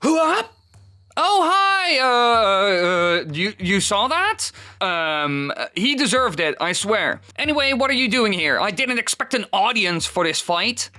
What? Oh, hi, you saw that? He deserved it, I swear. Anyway, what are you doing here? I didn't expect an audience for this fight.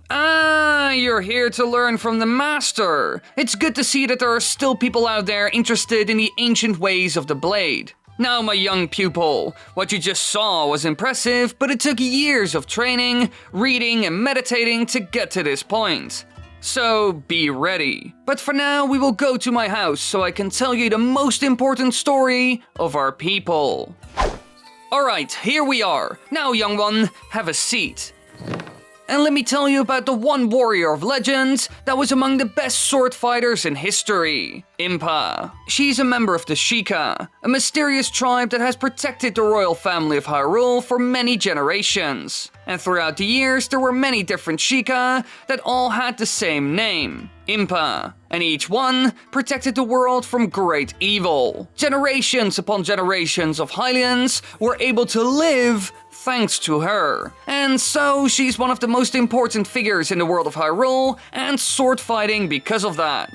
Ah, you're here to learn from the master. It's good to see that there are still people out there interested in the ancient ways of the blade. Now, my young pupil, what you just saw was impressive, but it took years of training, reading, and meditating to get to this point. So, be ready. But for now, we will go to my house so I can tell you the most important story of our people. Alright, here we are. Now, young one, have a seat. And let me tell you about the one warrior of legend that was among the best sword fighters in history, Impa. She's a member of the Sheikah, a mysterious tribe that has protected the royal family of Hyrule for many generations. And throughout the years, there were many different Sheikah that all had the same name, Impa, and each one protected the world from great evil. Generations upon generations of Hylians were able to live thanks to her. And so she's one of the most important figures in the world of Hyrule and sword fighting because of that.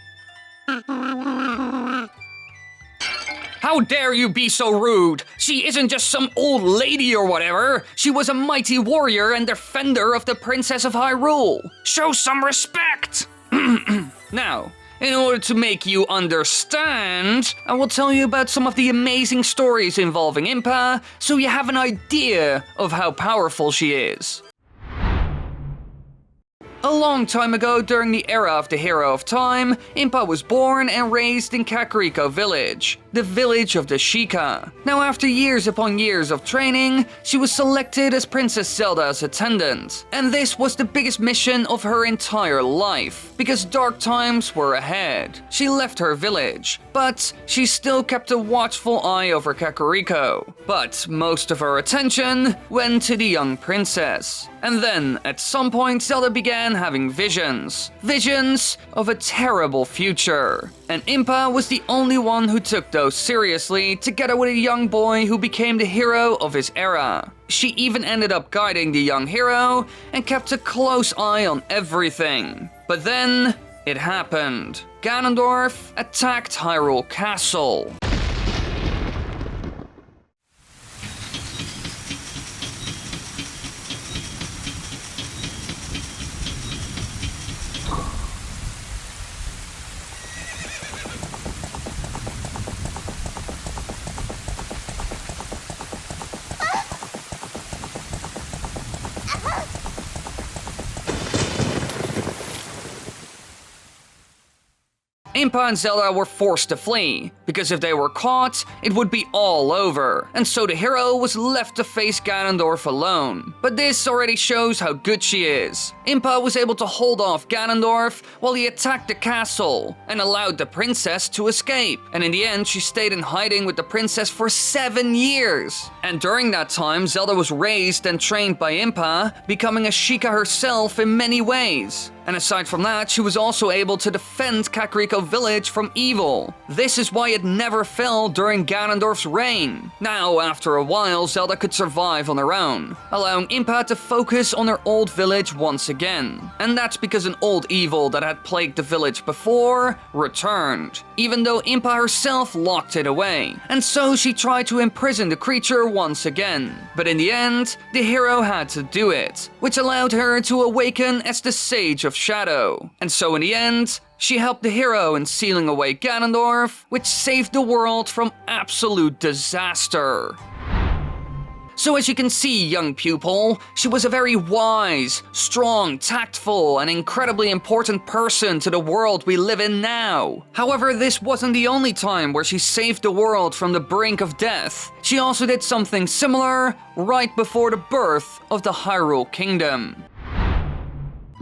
How dare you be so rude? She isn't just some old lady or whatever. She was a mighty warrior and defender of the Princess of Hyrule. Show some respect! Now, in order to make you understand, I will tell you about some of the amazing stories involving Impa, so you have an idea of how powerful she is. A long time ago, during the era of the Hero of Time, Impa was born and raised in Kakariko Village, the village of the Sheikah. Now, after years upon years of training, she was selected as Princess Zelda's attendant. And this was the biggest mission of her entire life, because dark times were ahead. She left her village, but she still kept a watchful eye over Kakariko. But most of her attention went to the young princess. And then, at some point, Zelda began having visions. Visions of a terrible future. And Impa was the only one who took those seriously, together with a young boy who became the hero of his era. She even ended up guiding the young hero and kept a close eye on everything. But then, it happened. Ganondorf attacked Hyrule Castle. Impa and Zelda were forced to flee, because if they were caught, it would be all over, and so the hero was left to face Ganondorf alone. But this already shows how good she is. Impa was able to hold off Ganondorf while he attacked the castle, and allowed the princess to escape. And in the end, she stayed in hiding with the princess for 7 years. And during that time, Zelda was raised and trained by Impa, becoming a Sheikah herself in many ways. And aside from that, she was also able to defend Kakariko Village from evil. This is why it never fell during Ganondorf's reign. Now, after a while, Zelda could survive on her own, allowing Impa to focus on her old village once again. And that's because an old evil that had plagued the village before returned, even though Impa herself locked it away. And so she tried to imprison the creature once again. But in the end, the hero had to do it, which allowed her to awaken as the Sage of Shadow. And so in the end, she helped the hero in sealing away Ganondorf, which saved the world from absolute disaster. So as you can see, young pupil, she was a very wise, strong, tactful, and incredibly important person to the world we live in now. However, this wasn't the only time where she saved the world from the brink of death. She also did something similar right before the birth of the Hyrule Kingdom.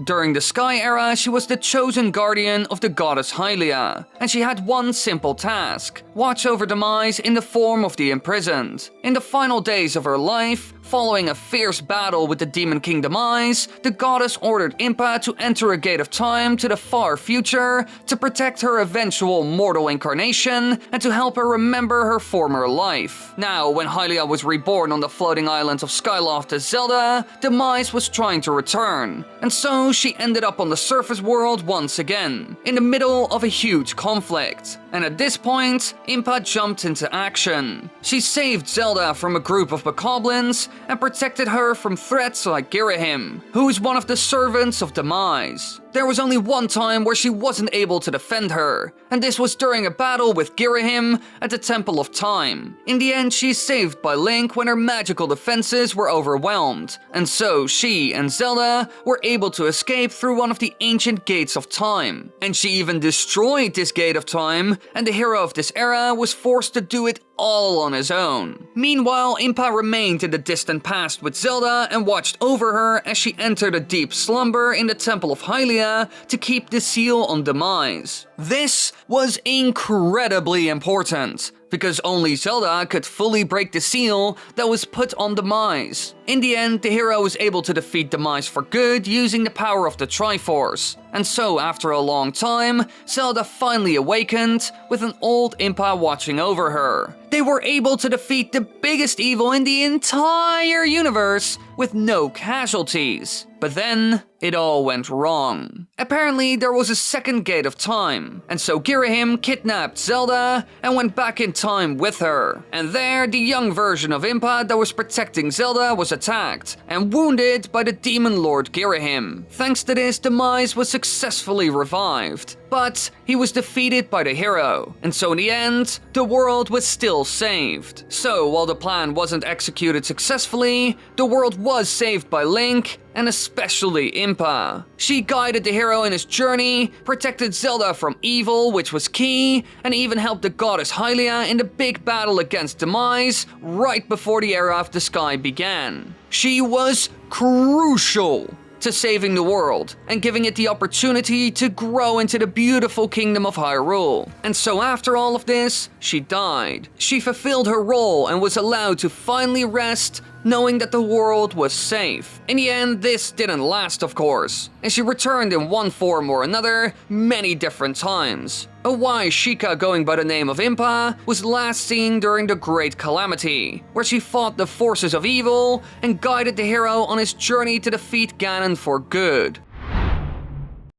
During the Sky Era, she was the chosen guardian of the goddess Hylia, and she had one simple task: watch over Demise in the form of the imprisoned. In the final days of her life, Following a fierce battle with the Demon King Demise, the goddess ordered Impa to enter a gate of time to the far future to protect her eventual mortal incarnation and to help her remember her former life. Now, when Hylia was reborn on the floating island of Skyloft as Zelda, Demise was trying to return, and so she ended up on the surface world once again, in the middle of a huge conflict. And at this point, Impa jumped into action. She saved Zelda from a group of bokoblins and protected her from threats like Girahim, who is one of the servants of Demise. There was only one time where she wasn't able to defend her, and this was during a battle with Girahim at the Temple of Time. In the end, she's saved by Link when her magical defenses were overwhelmed, and so she and Zelda were able to escape through one of the ancient gates of time. And she even destroyed this gate of time, and the hero of this era was forced to do it all on his own. Meanwhile, Impa remained in the distant past with Zelda and watched over her as she entered a deep slumber in the Temple of Hylia to keep the seal on Demise. This was incredibly important, because only Zelda could fully break the seal that was put on Demise. In the end, the hero was able to defeat Demise for good using the power of the triforce. And so, after a long time, Zelda finally awakened, with an old Impa watching over her. They were able to defeat the biggest evil in the entire universe with no casualties. But then, it all went wrong. Apparently, there was a second gate of time, and so Girahim kidnapped Zelda and went back in time with her. And there, the young version of Impa that was protecting Zelda was attacked and wounded by the demon lord Girahim. Thanks to this, Demise was successfully revived. But he was defeated by the hero, and so in the end, the world was still saved. So while the plan wasn't executed successfully, the world was saved by Link, and especially Impa. She guided the hero in his journey, protected Zelda from evil, which was key, and even helped the goddess Hylia in the big battle against Demise right before the Era of the Sky began. She was crucial to saving the world and giving it the opportunity to grow into the beautiful kingdom of Hyrule. And so after all of this, she died. She fulfilled her role and was allowed to finally rest, knowing that the world was safe. In the end, this didn't last, of course, and she returned in one form or another many different times. A wise Sheikah going by the name of Impa was last seen during the Great Calamity, where she fought the forces of evil and guided the hero on his journey to defeat Ganon for good.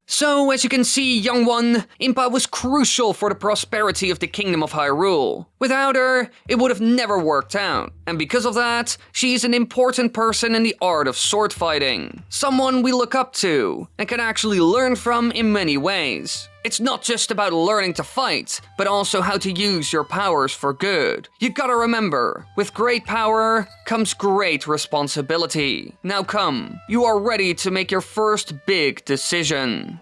So, as you can see, young one, Impa was crucial for the prosperity of the Kingdom of Hyrule. Without her, it would have never worked out, and because of that, she's an important person in the art of sword fighting. Someone we look up to, and can actually learn from in many ways. It's not just about learning to fight, but also how to use your powers for good. You gotta remember, with great power comes great responsibility. Now come, you are ready to make your first big decision.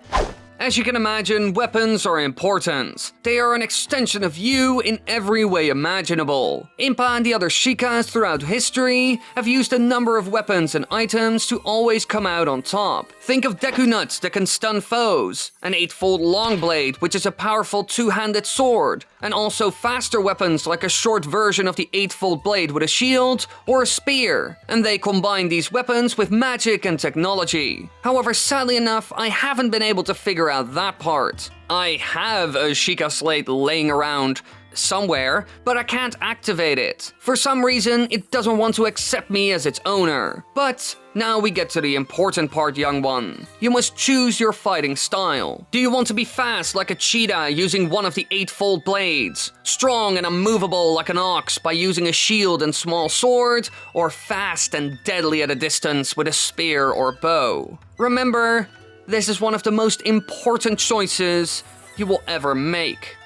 As you can imagine, weapons are important. They are an extension of you in every way imaginable. Impa and the other Sheikahs throughout history have used a number of weapons and items to always come out on top. Think of Deku Nuts that can stun foes, an 8-fold long blade which is a powerful 2-handed sword, and also faster weapons like a short version of the 8-fold blade with a shield or a spear. And they combine these weapons with magic and technology. However, sadly enough, I haven't been able to figure out that part. I have a Sheikah slate laying around somewhere, but I can't activate it. For some reason, it doesn't want to accept me as its owner. But now we get to the important part, young one. You must choose your fighting style. Do you want to be fast like a cheetah using one of the 8-fold blades? Strong and unmovable like an ox by using a shield and small sword? Or fast and deadly at a distance with a spear or bow? Remember, this is one of the most important choices you will ever make.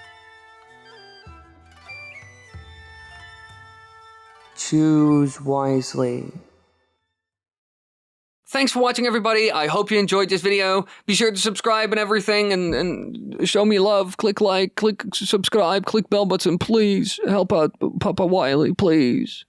Choose wisely. Thanks for watching, everybody. I hope you enjoyed this video. Be sure to subscribe and everything, and show me love. Click like, click subscribe, click bell button, please. Help out Papa Wily, please.